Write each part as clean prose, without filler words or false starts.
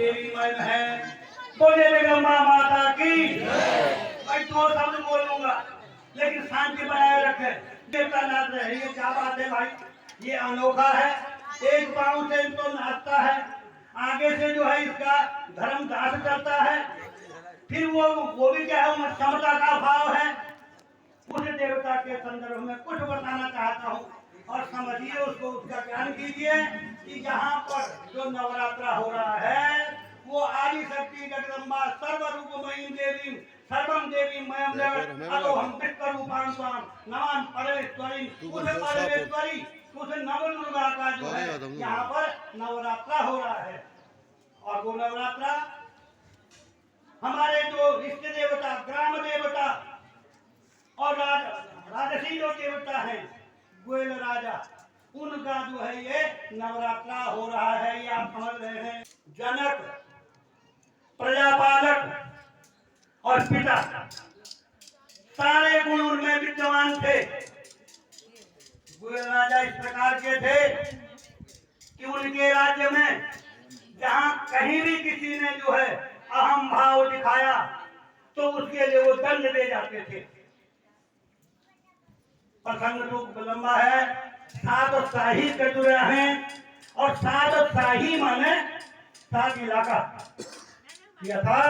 देवी मय है। बोले जगदम्बा माता की। मैं तो शब्द बोलूंगा लेकिन शांति बनाए रखे। देवता नाच रहे, ये क्या बात है भाई? ये अनोखा है। एक पांव से तो नाचता है, आगे से जो है इसका धर्म दास करता है। फिर वो भी क्या है, समता का भाव है। उस देवता के संदर्भ में कुछ बताना चाहता हूँ और समझिए उसको, उसका ज्ञान कीजिए कि यहाँ पर जो नवरात्रा हो रहा है वो आदि शक्ति जगदम्बा सर्वरूपमयी देवी सर्वम देवी मयम जगत अतो हम विश्वरूपां स्वाम नमामि परमेश्वरी। उस परमेश्वरी उस नव दुर्गा का जो है यहाँ पर नवरात्रा हो रहा है। और वो नवरात्रा हमारे जो इष्ट देवता, ग्राम देवता और राजसी जो देवता है गोयल राजा, उनका जो है ये नवरात्रा हो रहा है। ये आप समझ रहे हैं। जनक, प्रजापालक और पिता सारे गुण उनमें विद्यमान थे। गोयल राजा इस प्रकार के थे कि उनके राज्य में जहां कहीं भी किसी ने जो है अहम भाव दिखाया तो उसके लिए वो दंड दे जाते थे। प्रसंग तो लंबा है। 7 शाही कटोरे हैं और 7 शाही माने 7 इलाका। यथा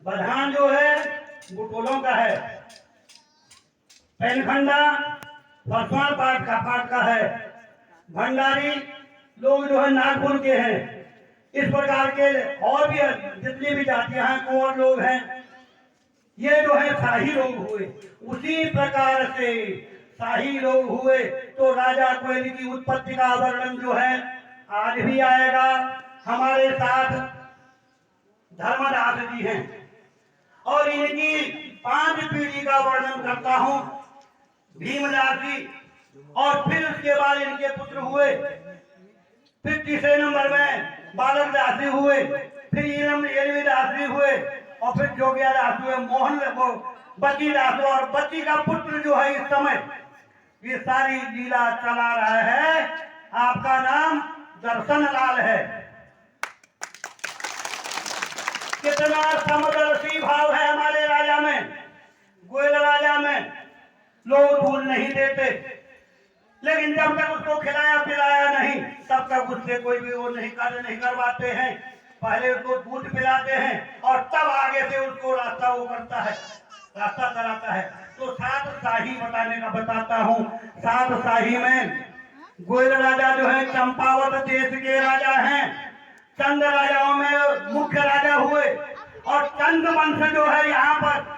बधान जो है बुटोलों का है, पैनखंडा फसवान पाट का है, भंडारी लोग जो है नागपुर के हैं। इस प्रकार के और भी जितनी भी जातियां हैं, कुंवर लोग हैं, ये जो है शाही लोग हुए। उसी प्रकार से शाही लोग हुए तो राजा कोयल की उत्पत्ति का वर्णन जो है आज भी आएगा। हमारे साथ धर्मदास जी हैं और इनकी 5 पीढ़ी का वर्णन करता हूं। भीमदास जी और फिर उसके बाद इनके पुत्र हुए। फिर तीसरे नंबर में बालक दास जी हुए, फिर इलमी दास जी हुए और फिर जोगिया दास हुए, मोहन वो बच्ची दास। और बच्ची का पुत्र जो है इस समय ये सारी लीला चला रहा है, आपका नाम दर्शन लाल है। कितना समदर्शी भाव है हमारे राजा में, गोयल राजा में। लोग भूल नहीं देते, लेकिन जब तक उसको खिलाया पिलाया नहीं तब तक उससे कोई भी वो नहीं कार्य नहीं करवाते हैं। पहले उसको दूध पिलाते हैं और तब आगे से उसको रास्ता वो करता है, रास्ता कराता है। तो 7 शाही बताने का बताता हूँ। 7 शाही में गोयल राजा जो है चंपावत देश के राजा हैं। चंद राजाओं में मुख्य राजा हुए और चंद वंश जो है यहाँ पर,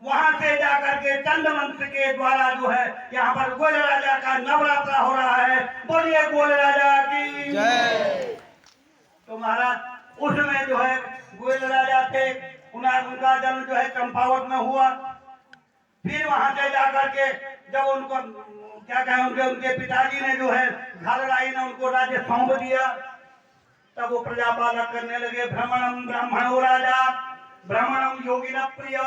वहां से जाकर के चंद वंश के द्वारा जो है यहाँ पर गोयल राजा का नवरात्रा हो रहा है। बोलिए गोयल राजा की जय। तो महाराज उसमें जो है गोयल राजा थे, उनका जन्म जो है चंपावत में हुआ। फिर वहां से जाकर के जब उनको क्या कहें, उनके पिताजी ने जो है घालराई ने उनको राज्य सौंप दिया, तब वो प्रजापालक करने लगे। भ्रमणम ब्राह्मणो राजा भ्रमणम योगिन प्रिय।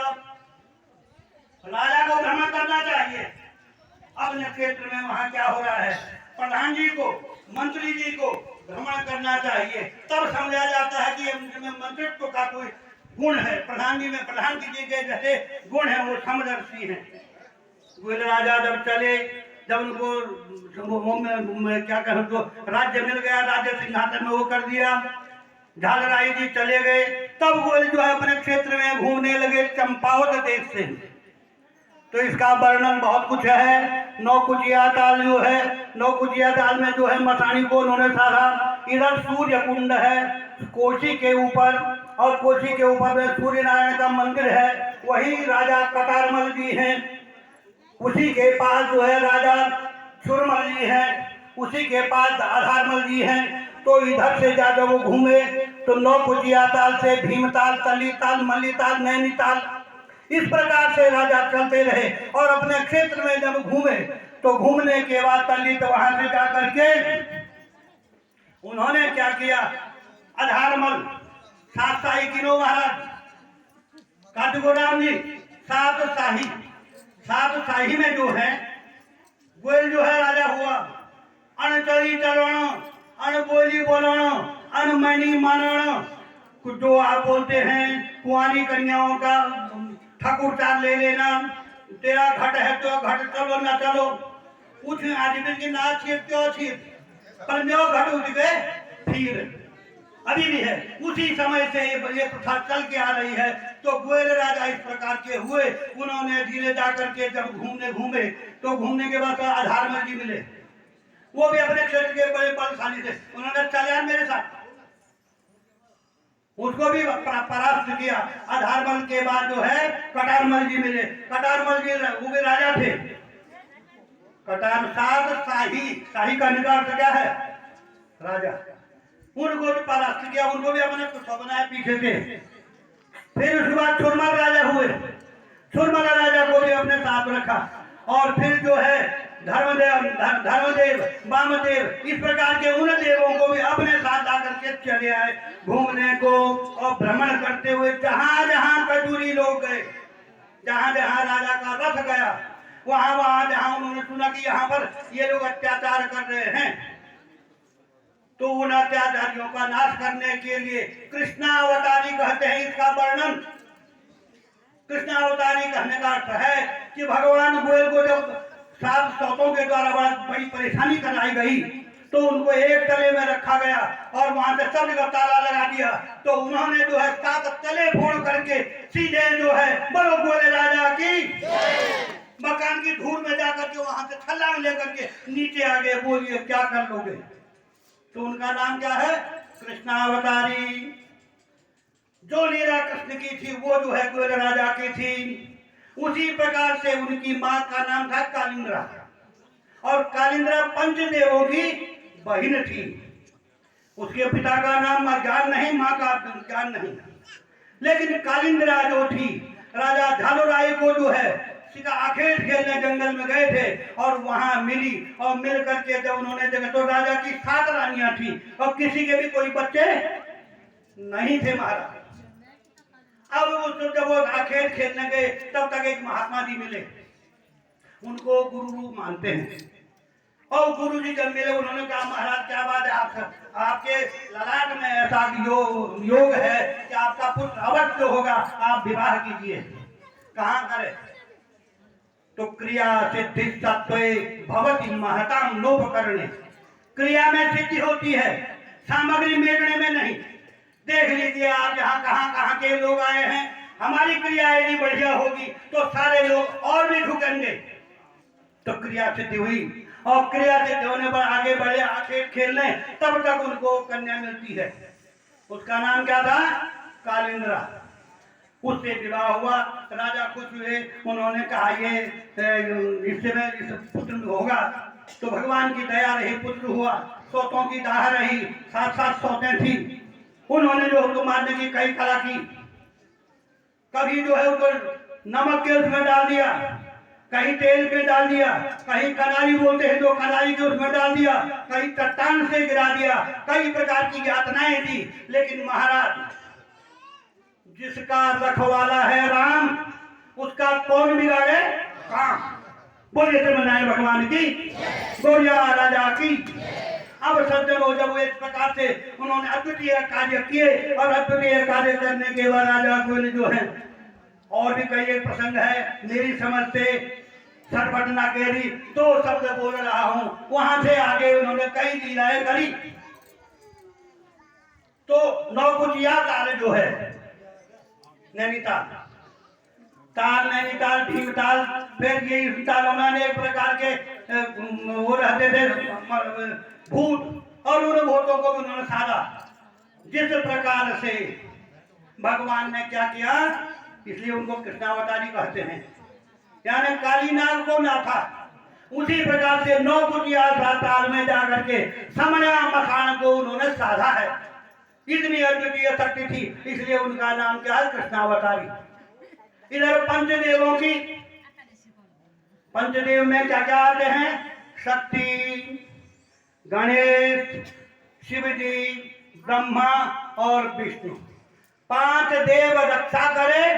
राजा को भ्रमण करना चाहिए अपने क्षेत्र में। वहां क्या हो रहा है, प्रधान जी को, मंत्री जी को भ्रमण करना चाहिए। तब समझा जाता है कि उनमें मंत्रित्व का कोई गुण है। प्रधान जी में प्रधान जी के जैसे गुण है, वो समदर्शी हैं। गोयल राजा जब चले, जब उनको क्या कहें तो राज्य मिल गया, राज्य सिंहासन में वो कर दिया, झालराई जी चले गए, तब गोयल जो है अपने क्षेत्र में घूमने लगे चंपावत देश से। तो इसका वर्णन बहुत कुछ है। 9 कुचिया ताल जो है, 9 कुचिया ताल में जो है मसानी को उन्होंने साधा। इधर सूर्य कुंड है कोसी के ऊपर, और कोसी के ऊपर में सूर्य नारायण का मंदिर है। वही राजा कटारमल जी हैं, उसी के पास जो है राजा छुरमल जी हैं, उसी के पास आधारमल जी हैं। तो इधर से जब वो घूमे तो 9 कुचिया ताल से भीमताल, तलीताल, मल्लीताल, नैनीताल, इस प्रकार से राजा चलते रहे। और अपने क्षेत्र में जब घूमे तो घूमने के बाद तल्लीत वहां से जाकर के उन्होंने क्या किया, आधारमल 7 शाही गिनो महाराज, काटगोराम जी 7 शाही। 7 शाही में जो है गोयल जो है राजा हुआ। अण चली चलण, अण बोली बोलण, अनमनी मरण, जो आप बोलते हैं कुंवारी कन्याओं का ठाकुरचार ले लेना, तेरा घट है तो घट चलो ना चलो, कुछ आदमी की ना छिप क्यों छिप, पर जो घट उठ गए फिर अभी भी है। उसी समय से ये प्रथा चल के आ रही है। तो गोयल राजा इस प्रकार के हुए, उन्होंने धीरे जाकर के जब घूमे तो घूमने के बाद आधार मर्जी मिले, वो भी अपने क्षेत्र के बड़े बलशाली थे, उन्होंने चल मेरे साथ, उसको भी परास्त किया। आधारमल के बाद जो है कटारमल जी मिले, कटारमल जी वो भी राजा थे, कटार शाही का निकाल क्या है राजा, उनको भी परास्त किया, उनको भी अपने कुछ बनाए पीछे से। फिर उसके बाद छुरमल राजा हुए, छुरमल राजा को भी अपने साथ रखा, और फिर जो है धर्मदेव वामदेव, इस प्रकार के उन देवों को भी अपने साथ आकर के चले आए घूमने को और भ्रमण करते हुए। जहां जहां कजूरी लोग गए, जहां जहां राजा का रथ गया, वहां वहां जहां उन्होंने सुना कि यहाँ पर ये लोग अत्याचार कर रहे हैं, तो उन अत्याचारियों का नाश करने के लिए कृष्णावतारी कहते हैं इसका वर्णन। कृष्णावतारी कहने का अर्थ है कि भगवान गोयल को जब 7 सौतों के द्वारा बड़ी परेशानी कराई गई, तो उनको एक तले में रखा गया और वहां से सब जगह ताला लगा दिया। तो उन्होंने जो है 7 तले फोड़ करके सीधे जो है बोलो गोयल राजा की मकान की धूल में जाकर के वहां से छलांग लेकर के नीचे आ गए। बोलिए क्या कर लोगे? तो उनका नाम क्या है? कृष्णावतारी। जो लीला कृष्ण की थी वो जो है गोयल राजा की थी। उसी प्रकार से उनकी मां का नाम था कालिंद्रा, और कालिंद्रा पंचदेवों की बहन थी। उसके पिता का नाम ज्ञान नहीं, मां का ज्ञान नहीं, लेकिन कालिंद्रा जो थी राजा झालुराय को जो है आखेट खेलने जंगल में गए थे और वहां मिली, और मिल करके जब उन्होंने देखा तो राजा की 7 रानियां थी और किसी के भी कोई बच्चे नहीं थे महाराज। अब वो जब वो आखेट खेलने गए तब तक एक महात्मा जी मिले, उनको गुरु रूप मानते हैं, और गुरु जी जब मिले उन्होंने कहा महाराज क्या बात है, आपके ललाट में ऐसा योग है कि आपका पुत्र अवश्य होगा, आप विवाह कीजिए। कहाँ करे? तो क्रिया सिद्धि सत्वे भवति महताम लोभ करने, क्रिया में सिद्धि होती है, सामग्री मेटने में नहीं। देख लीजिए आप यहाँ कहाँ के लोग आए हैं, हमारी क्रिया यदि बढ़िया होगी तो सारे लोग और भी झुकेंगे। तो क्रिया सिद्धि हुई, और क्रिया सिद्धि होने पर आगे बढ़े आखेट खेलने, तब तक उनको कन्या मिलती है। उसका नाम क्या था? कालिंद्रा। उससे विवाह हुआ, राजा खुश हुए, उन्होंने कहा ये इससे में इस पुत्र होगा। तो भगवान की दया रही, पुत्र हुआ। सौतों की दाह रही, 7 सौतें थी। उन्होंने जो उसको मारने की कई कला की, कभी जो है उसको नमक के उसमें डाल दिया, कहीं तेल में डाल दिया, कहीं कनारी बोलते हैं तो कनारी के उसमें डाल दिया, कहीं चट्टान से गिरा दिया, कई प्रकार की यातनाएं दी। लेकिन महाराज जिसका रखवाला है राम, उसका कौन बिगाड़े काम। बोलिए श्रीमनारायण भगवान की, गोरिया राजा की। अब सज्जनों जब वो इस प्रकार से उन्होंने अद्वितीय कार्य किए, और अद्वितीय कार्य करने के बाद राजा को जो है, और भी कई एक प्रसंग है मेरी समझ से सरपटना केरी 2 शब्द बोल रहा हूं, वहां से आगे उन्होंने कई लीलाएं करी। तो नौकुचिया ताल जो है नैनीताल, नैनीताल, भीमताल, फिर ये तालों में एक प्रकार के वो रहते थे भूत, और उन भूतों को भी उन्होंने साधा। जिस प्रकार से भगवान ने क्या किया, इसलिए उनको कृष्णावतारी कहते हैं, यानी काली नाग को नाथा। उसी प्रकार से 9 कुटिया ताल में जाकर के समया मखान को उन्होंने साधा है। इतनी अद्वितीय शक्ति थी, इसलिए उनका नाम क्या है? कृष्णावतारी। इधर पंचदेवों की, पंचदेव में क्या क्या आते हैं? शक्ति, गणेश, शिव जी, ब्रह्मा और विष्णु। 5 देव रक्षा करे,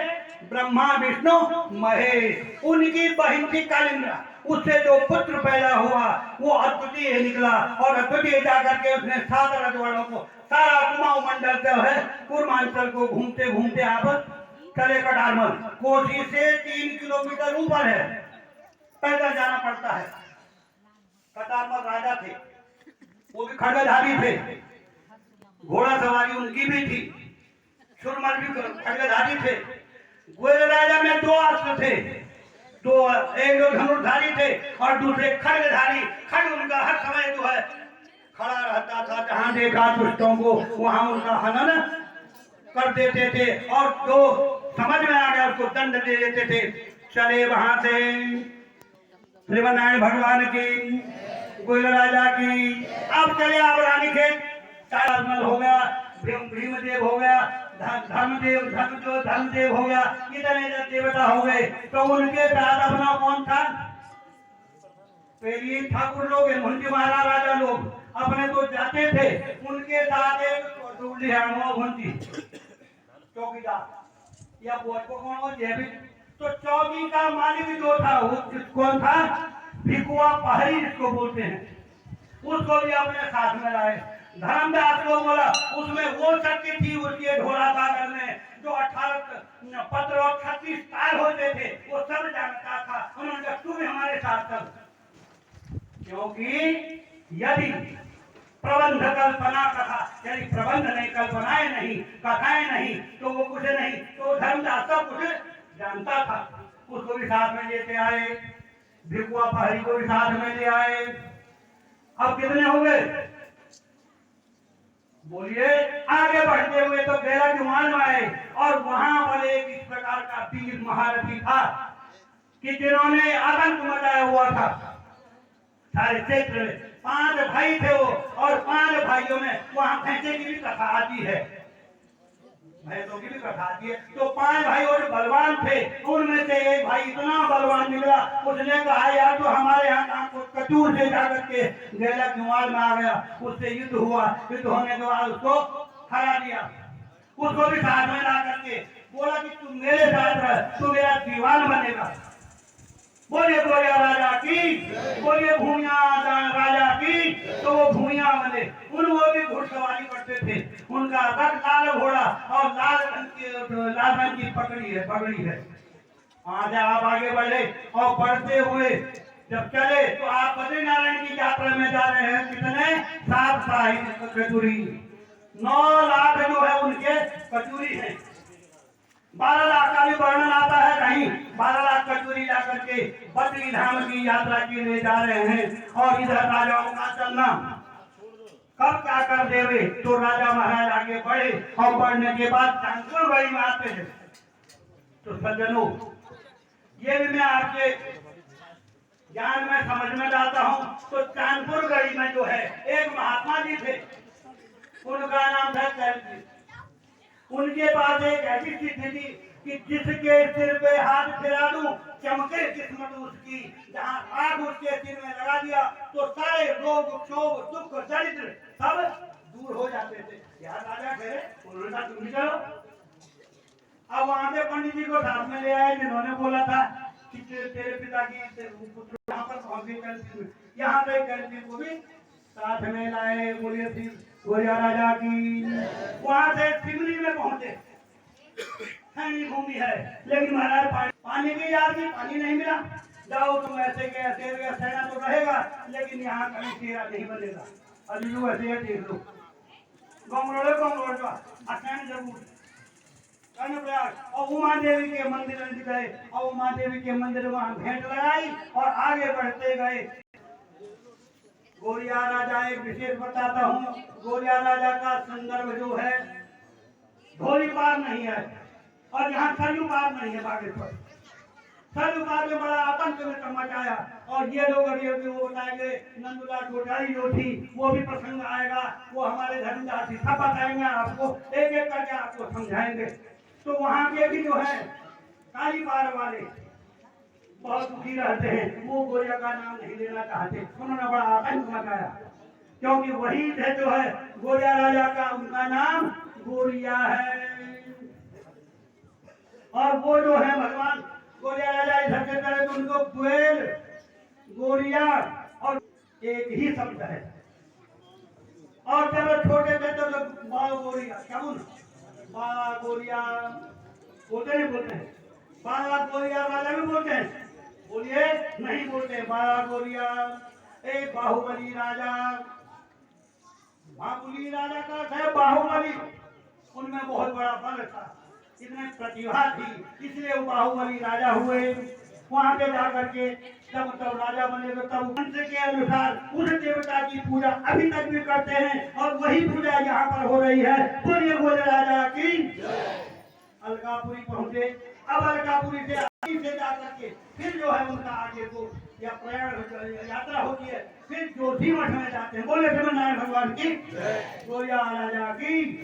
ब्रह्मा विष्णु महेश। उनकी बहन थी कालिंद्रा। उससे जो पुत्र पैदा हुआ वो अद्वितीय निकला, और अद्वितीय जाकर के उसने 7 रजवाड़ों को, सारा कुमाऊं मंडल जो है पूर्वांचल को घूमते घूमते आप चले कटारमल। कोठी से 3 किलोमीटर ऊपर है, पैदल जाना पड़ता है। कटारमल राजा थे, वो भी खड्गधारी थे, घोड़ा सवारी उनकी भी थी, सुरमल भी खड्गधारी थे। गोयल राजा में 2 अस्त्र थे, तो एक जो धनुर्धारी थे और दूसरे खड्गधारी। खड्ग उनका हर समय जो है खड़ा रहता था, जहां देखा दुष्टों को वहां उनका हनन कर देते थे, और जो समझ में आ गया उसको दंड दे देते थे। चले वहां से श्रीमनारायण भगवान की, गोयल राजा की। अब चले आप रानीखेत, तारामल हो गया, भीमदेव हो गया, धर्मदेव हो गया, इतने देवता हो गए। तो उनके साथ अपना कौन था? पहले ठाकुर लोग, मुंशी महाराजा लोग अपने तो जाते थे, उनके साथ एक चौकीदार या तो चौकी का मालिक जो था वो कौन था? भिकुआ पहाड़ी इसको बोलते हैं, उसको भी अपने साथ में लाए। धर्मदास को बोला, उसमें वो शक्ति थी उसके ढोला सागर में, जो 18 पत्र और 36 ताल होते थे, वो सब जानता था। उन्होंने कहा तू भी हमारे साथ चल, क्योंकि यदि प्रबंध कल्पना कथा, यदि प्रबंध नहीं, कल्पनाएं नहीं, कथाएं नहीं, तो वो कुछ नहीं। तो धर्मदास सब कुछ जानता था, उसको भी साथ में लेते आए, भिकुआ पहाड़ी को भी साथ में ले आए। अब कितने हो गए बोलिए? आगे बढ़ते हुए तो बेला जुमान में आए, और वहां पर एक इस प्रकार का वीर महारथी था कि जिन्होंने आतंक मचाया हुआ था सारे क्षेत्र में। 5 भाई थे वो, और 5 भाइयों में वहां भैंसे की भी कथा आती है, भैंसों की भी कथा आती है। तो 5 भाई और बलवान थे, उनमें से एक भाई इतना बलवान निकला, उसने कहा यार तो हमारे यहाँ कचूर से जाकर के गैला जुमाल में आ गया, उससे युद्ध हुआ, युद्ध होने के बाद उसको हरा दिया। उसको भी साथ में ला करके बोला कि तुम मेरे साथ रह, तू मेरा दीवान बनेगा। बोले गोया राजा की, बोले भूमिया राजा की, तो वो भूमिया बने। उन वो भी घुड़सवारी करते थे, उनका रंग लाल घोड़ा और लाल रंग की पगड़ी है। आज आप आगे बढ़े, और बढ़ते हुए जब चले तो आप बद्रीनारायण की यात्रा में जा रहे हैं। कितने? 7 साहिब कचूरी, 9 लाख जो है उनके कचूरी है। 12 लाख का भी वर्णन आता है कहीं, 12 लाख कचूरी ला करके बद्री धाम की यात्रा के लिए जा रहे हैं। और इधर राजाओं का चलना, कब क्या कर देवे, तो राजा महाराज आगे बढ़े, और बढ़ने के बाद चांदपुर गढ़ी में आते हैं। तो सज्जनों, ये भी मैं आपके ज्ञान में समझ में लाता हूं। तो चांदपुर गढ़ी में जो है एक महात्मा जी थे, उनका नाम था चैल। उनके पास एक ऐसी स्थिति थी कि जिसके सिर पे हाथ फिरा दूं चमके किस्मत उसकी। जहां हाथ उसके सिर में लगा दिया तो सारे रोग, क्षोभ, दुख, दरिद्र सब दूर हो जाते थे। यार राजा ठहरे, उन्होंने कहा तुम भी चलो। अब वहां से पंडित जी को साथ में ले आए, जिन्होंने बोला था कि तेरे पिता की पुत्र यहाँ पर पहुंच गए, यहाँ पे कैंसिल को भी साथ में लाए। बोलिए फिर गोया राजा की। वहां से सिमरी में पहुंचे, भूमि है, लेकिन महाराज पानी की याद की, पानी नहीं मिला। जाओ तुम ऐसे के ऐसे सेना तो रहेगा, लेकिन यहाँ कहीं तेरा नहीं बनेगा। अभी ऐसे देख लो, गंगलोड़ जरूर और उमा देवी के मंदिर गए, और उमा देवी के मंदिर वहां भेंट लगाई, और आगे बढ़ते गए। गोरिया राजा एक विशेष बताता हूँ, गोरिया राजा का संदर्भ जो है धोरी पार नहीं है, और यहाँ सरयू पार नहीं है। बागेश्वर सरयू पार में बड़ा आतंक में मचाया, और ये लोग अभी वो बताएंगे, नंदुलाल गोटारी जो थी वो भी प्रसंग आएगा, वो हमारे धर्मदास जी सब बताएंगे आपको, एक एक करके आपको समझाएंगे। तो वहाँ के भी जो है काली पार वाले बहुत दुखी रहते हैं, वो गोरिया का नाम नहीं लेना चाहते। उन्होंने बड़ा आतंक मचाया, क्योंकि वही जो है गोरिया राजा का, उनका नाम गोरिया है। और वो जो है भगवान गोरिया राजा इधर से करे तो उनको गोयल गोरिया और एक ही शब्द है। और जब छोटे थे तो बाल गोरिया, क्या बोल बाला गोरिया बोलते नहीं बोलते हैं? बाला गोरिया राजा भी बोलते हैं, बोलिए नहीं बोलते। बाला गोरिया एक बाहुबली राजा, बाहुबली राजा का अर्थ है बाहुबली, उनमें बहुत बड़ा बल था, इतने प्रतिभा थी, इसलिए वो बाहुबली राजा हुए। वहां पे जाकर के जब तब राजा बने तो तब मंत्र के अनुसार उस देवता की पूजा अभी तक भी करते हैं और वही पूजा यहाँ पर हो रही है। बोलिए बोले राजा की। अलकापुरी पहुंचे, अब अलकापुरी से जाकर के फिर जो है उनका आगे को या प्रयाण यात्रा होती है, फिर जोशी मठ में जाते हैं। बोले नारायण भगवान की, गोरिया राजा की।